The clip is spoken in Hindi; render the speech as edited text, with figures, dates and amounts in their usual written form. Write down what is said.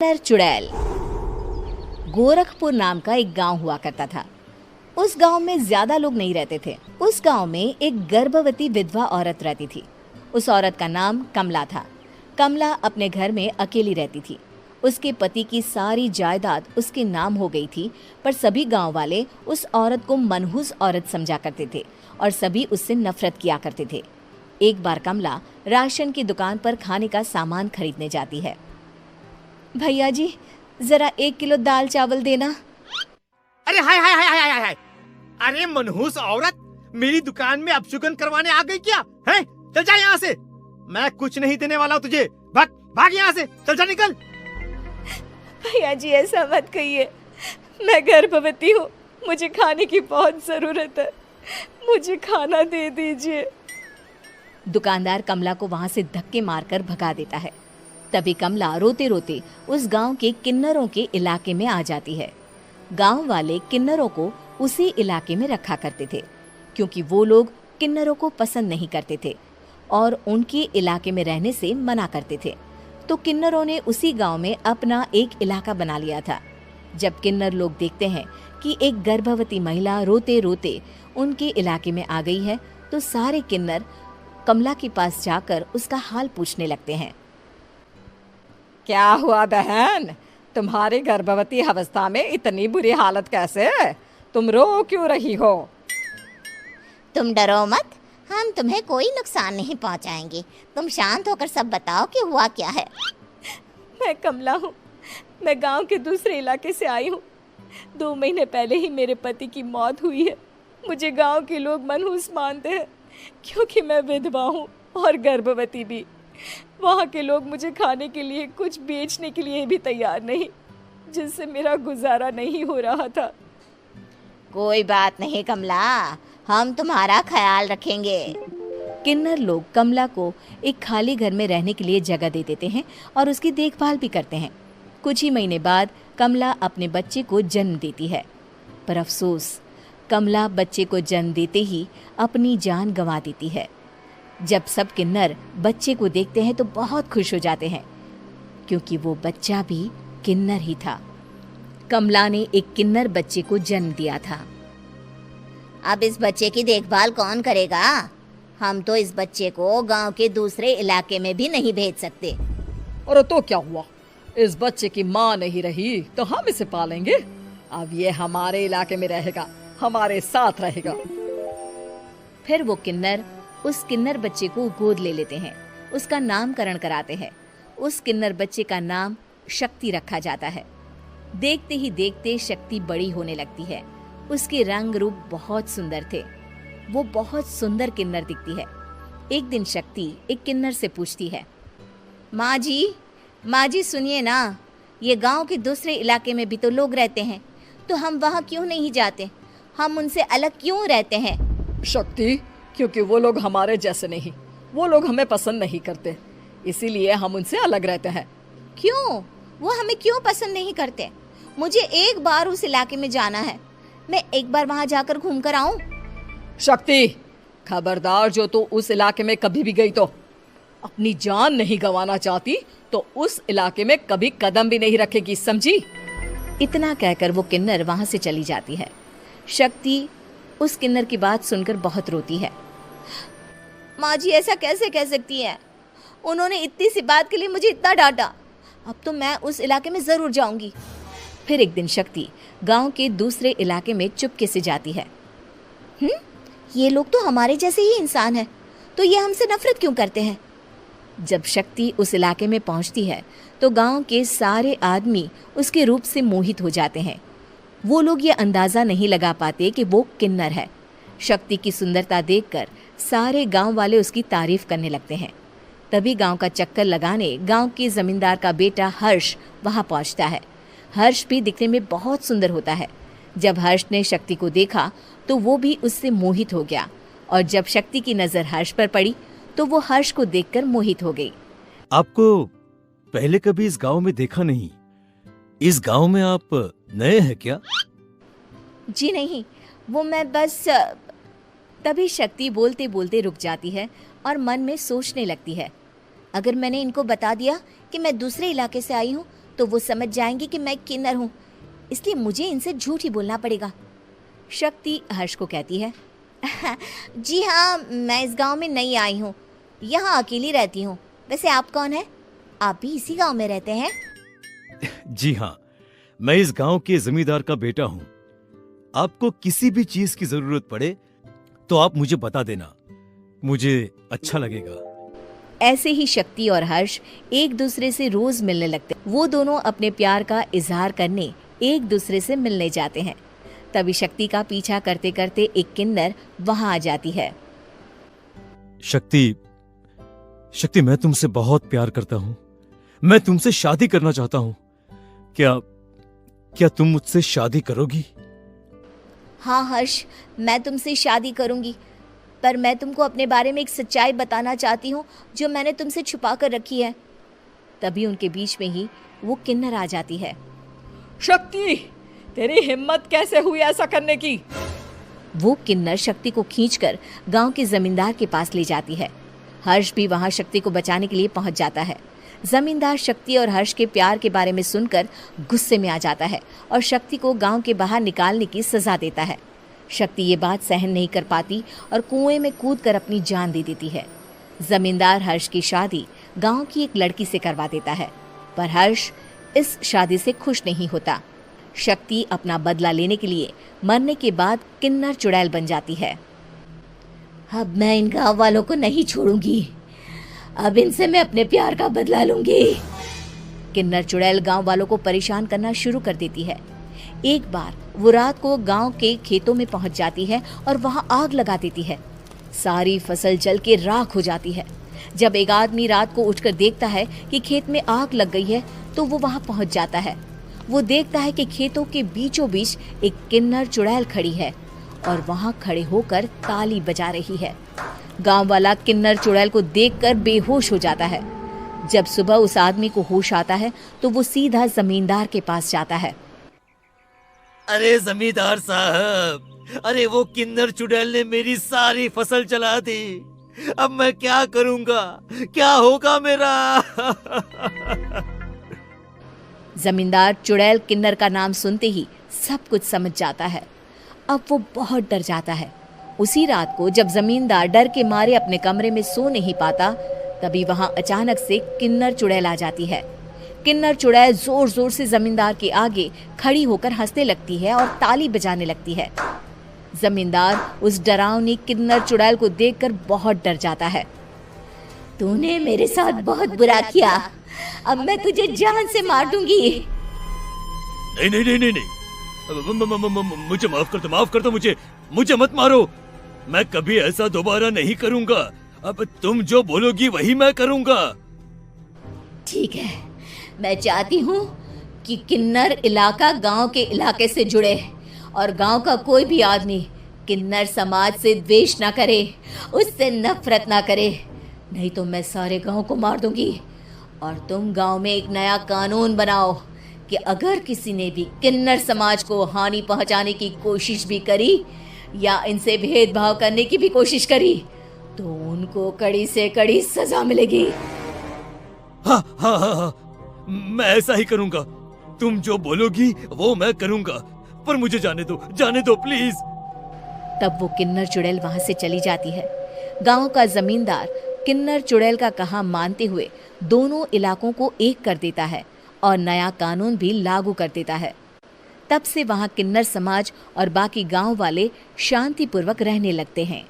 किन्नर चुड़ैल। गोरखपुर नाम का एक गांव हुआ करता था। उस गांव में ज्यादा लोग नहीं रहते थे। उस गांव में एक गर्भवती विधवा औरत रहती थी। उस औरत का नाम कमला था। कमला अपने घर में अकेली रहती थी। उसके पति की सारी जायदाद उसके नाम हो गई थी, पर सभी गांव वाले उस औरत को मनहूस औरत समझा करते थे और सभी उससे नफरत किया करते थे। एक बार कमला राशन की दुकान पर खाने का सामान खरीदने जाती है। भैया जी, जरा 1 किलो दाल चावल देना। अरे हाय हाय हाय हाय हाय हाय! अरे मनहूस औरत, मेरी दुकान में अपशुगन करवाने आ गई क्या? हैं? चल जा यहाँ से, मैं कुछ नहीं देने वाला हूँ तुझे। भाग भाग यहाँ से, चल जा, निकल। भैया जी, ऐसा मत कहिए, मैं गर्भवती हूँ, मुझे खाने की बहुत जरूरत है, मुझे खाना दे दीजिए। दुकानदार कमला को वहां से धक्के मारकर भगा देता है। तभी कमला रोते रोते उस गांव के किन्नरों के इलाके में आ जाती है। गांव वाले किन्नरों को उसी इलाके में रखा करते थे, क्योंकि वो लोग किन्नरों को पसंद नहीं करते थे और उनके इलाके में रहने से मना करते थे। तो किन्नरों ने उसी गांव में अपना एक इलाका बना लिया था। जब किन्नर लोग देखते हैं कि एक गर्भवती महिला रोते रोते उनके इलाके में आ गई है, तो सारे किन्नर कमला के पास जाकर उसका हाल पूछने लगते हैं। क्या हुआ बहन, तुम्हारी गर्भवती अवस्था में इतनी बुरी हालत कैसे? तुम रो क्यों रही हो? तुम डरो मत, हम तुम्हें कोई नुकसान नहीं पहुंचाएंगे। तुम शांत होकर सब बताओ कि हुआ क्या है। मैं कमला हूँ, मैं गांव के दूसरे इलाके से आई हूँ। 2 महीने पहले ही मेरे पति की मौत हुई है। मुझे गांव के लोग मनहूस मानते हैं, क्योंकि मैं विधवा हूँ और गर्भवती भी। वहाँ के लोग मुझे खाने के लिए कुछ बेचने के लिए भी तैयार नहीं, जिससे मेरा गुजारा नहीं हो रहा था। कोई बात नहीं कमला, हम तुम्हारा ख्याल रखेंगे। किन्नर लोग कमला को एक खाली घर में रहने के लिए जगह दे देते हैं और उसकी देखभाल भी करते हैं। कुछ ही महीने बाद कमला अपने बच्चे को जन्म देती है, पर अफसोस, कमला बच्चे को जन्म देते ही अपनी जान गंवा देती है। जब सब किन्नर बच्चे को देखते हैं तो बहुत खुश हो जाते हैं, क्योंकि वो बच्चा भी किन्नर ही था। कमला ने एक किन्नर बच्चे को जन्म दिया था। अब इस बच्चे की देखभाल कौन करेगा? हम तो इस बच्चे को गांव के दूसरे इलाके में भी नहीं भेज सकते। और तो क्या हुआ, इस बच्चे की माँ नहीं रही तो हम इसे पालेंगे। अब ये हमारे इलाके में रहेगा, हमारे साथ रहेगा। फिर वो किन्नर उस किन्नर बच्चे को गोद ले लेते हैं, उसका नामकरण कराते हैं। उस किन्नर बच्चे का नाम शक्ति रखा जाता है। देखते ही देखते शक्ति बड़ी होने लगती है। उसके रंग रूप बहुत सुंदर थे। वो बहुत सुंदर किन्नर दिखती है। एक दिन शक्ति एक किन्नर से पूछती है, माँ जी सुनिए ना, ये गांव के दूसरे इलाके में भी तो लोग रहते हैं, तो हम वहाँ क्यों नहीं जाते? हम उनसे अलग क्यों रहते हैं? शक्ति, क्योंकि वो लोग हमारे जैसे नहीं, वो लोग हमें पसंद नहीं करते, इसीलिए हम उनसे अलग रहते हैं। क्यों? वो हमें क्यों पसंद नहीं करते? मुझे एक बार उस इलाके में जाना है, मैं एक बार वहाँ जाकर घूम कर आऊं। शक्ति, खबरदार, जो तू उस इलाके में कभी भी गई तो अपनी जान नहीं गंवाना चाहती तो उस इलाके में कभी कदम भी नहीं रखेगी, समझी? इतना कहकर वो किन्नर वहां से चली जाती है। शक्ति उस किन्नर की बात सुनकर बहुत रोती है। माँ जी, ऐसा कैसे कह सकती हैं? उन्होंने इतनी सी बात के लिए मुझे इतना डांटा। अब तो मैं उस इलाके में जरूर जाऊंगी। फिर एक दिन शक्ति गांव के दूसरे इलाके में चुपके से जाती है। ये लोग तो हमारे जैसे ही इंसान हैं, तो ये हमसे नफरत क्यों करते हैं? जब शक्ति उस इलाके में पहुंचती है तो गांव के सारे आदमी उसके रूप से मोहित हो जाते हैं। वो लोग ये अंदाजा नहीं लगा पाते कि वो किन्नर है। शक्ति की सुंदरता देखकर सारे गांव वाले उसकी तारीफ करने लगते हैं। तभी गांव का चक्कर लगाने गांव के जमींदार का बेटा हर्ष वहां पहुंचता है। हर्ष भी दिखने में बहुत सुंदर होता है। जब हर्ष ने शक्ति को देखा तो वो भी उससे मोहित हो गया, और जब शक्ति की नजर हर्ष पर पड़ी तो वो हर्ष को देखकर मोहित हो गई। आपको पहले कभी इस गांव में देखा नहीं। इस गांव में आप नए हैं क्या? जी नहीं, वो मैं बस। तभी शक्ति बोलते बोलते रुक जाती है और मन में सोचने लगती है, अगर मैंने इनको बता दिया कि मैं दूसरे इलाके से आई हूँ तो वो समझ जाएंगे कि मैं किन्नर हूँ, इसलिए मुझे इनसे झूठ ही बोलना पड़ेगा। शक्ति हर्ष को कहती है, जी हाँ, मैं इस गांव में नई आई हूँ, यहाँ अकेली रहती हूँ। वैसे आप कौन है? आप भी इसी गांव में रहते हैं? जी हाँ, मैं इस गांव के जमींदार का बेटा हूँ। आपको किसी भी चीज की जरूरत पड़े तो आप मुझे बता देना, मुझे अच्छा लगेगा। ऐसे ही शक्ति और हर्ष एक दूसरे से रोज मिलने लगते। वो दोनों अपने प्यार का इजहार करने एक दूसरे से मिलने जाते हैं। तभी शक्ति का पीछा करते करते एक किन्नर वहां आ जाती है। शक्ति, शक्ति, मैं तुमसे बहुत प्यार करता हूँ। मैं तुमसे शादी करना चाहता हूँ। क्या तुम मुझसे शादी करोगी? हाँ हर्ष, मैं तुमसे शादी करूंगी, पर मैं तुमको अपने बारे में एक सच्चाई बताना चाहती हूँ जो मैंने तुमसे छुपा कर रखी है। तभी उनके बीच में ही वो किन्नर आ जाती है। शक्ति, तेरी हिम्मत कैसे हुई ऐसा करने की? वो किन्नर शक्ति को खींचकर गांव के जमींदार के पास ले जाती है। हर्ष भी वहां शक्ति को बचाने के लिए पहुंच जाता है। जमींदार शक्ति और हर्ष के प्यार के बारे में सुनकर गुस्से में आ जाता है और शक्ति को गांव के बाहर निकालने की सजा देता है। शक्ति ये बात सहन नहीं कर पाती और कुएं में कूदकर अपनी जान दे देती है। जमींदार हर्ष की शादी गांव की एक लड़की से करवा देता है, पर हर्ष इस शादी से खुश नहीं होता। शक्ति अपना बदला लेने के लिए मरने के बाद किन्नर चुड़ैल बन जाती है। अब मैं इन गांव वालों को नहीं छोड़ूंगी, अब इनसे मैं अपने प्यार का बदला लूंगी। किन्नर चुड़ैल गांव वालों को परेशान करना शुरू कर देती है। एक बार वो रात को गांव के खेतों में पहुंच जाती है और वहां आग लगा देती है। सारी फसल जल के राख हो जाती है। जब एक आदमी रात को उठकर देखता है कि खेत में आग लग गई है तो वो वहां पहुंच जाता है। वो देखता है कि खेतों के बीचों बीच एक किन्नर चुड़ैल खड़ी है और वहां खड़े होकर ताली बजा रही है। गांव वाला किन्नर चुड़ैल को देखकर बेहोश हो जाता है। जब सुबह उस आदमी को होश आता है तो वो सीधा जमींदार के पास जाता है। अरे जमींदार साहब, अरे वो किन्नर चुड़ैल ने मेरी सारी फसल जला दी। अब मैं क्या करूंगा, क्या होगा मेरा? जमींदार चुड़ैल किन्नर का नाम सुनते ही सब कुछ समझ जाता है। अब वो बहुत डर जाता है। उसी रात को जब जमींदार डर के मारे अपने कमरे में सो नहीं पाता, तभी वहां अचानक से किन्नर चुड़ैल आ जाती है। किन्नर चुड़ैल जोर जोर से जमींदार के आगे खड़ी होकर हंसने लगती है और ताली बजाने लगती है। जमींदार उस डरावनी किन्नर चुड़ैल को देखकर बहुत डर जाता है। तूने मेरे साथ बहुत बुरा किया, अब मैं तुझे जान से मार दूंगी। नहीं नहीं नहीं नहीं नहीं, मुझे माफ कर दो, मुझे मत मारो। मैं कभी ऐसा दोबारा नहीं करूंगा। अब तुम जो बोलोगी वही मैं करूंगा। ठीक है, मैं चाहती हूँ कि किन्नर इलाका गांव के इलाके से जुड़े और गांव का कोई भी आदमी किन्नर समाज से द्वेष ना करे, उससे नफरत ना करे, नहीं तो मैं सारे गांव को मार दूंगी। और तुम गांव में एक नया कानून बनाओ कि अगर किसी ने भी किन्नर समाज को हानि पहुंचाने की कोशिश भी करी या इनसे भेदभाव करने की भी कोशिश करी तो उनको कड़ी से कड़ी सजा मिलेगी। हाँ हाँ हाँ हाँ, मैं ऐसा ही करूंगा। तुम जो बोलोगी वो मैं करूंगा, पर मुझे जाने दो प्लीज। तब वो किन्नर चुड़ैल वहां से चली जाती है। गांव का जमींदार किन्नर चुड़ैल का कहा मानते हुए दोनों इलाकों को एक कर देता है और नया कानून भी लागू कर देता है। तब से वहां किन्नर समाज और बाकी गांव वाले शांतिपूर्वक रहने लगते हैं।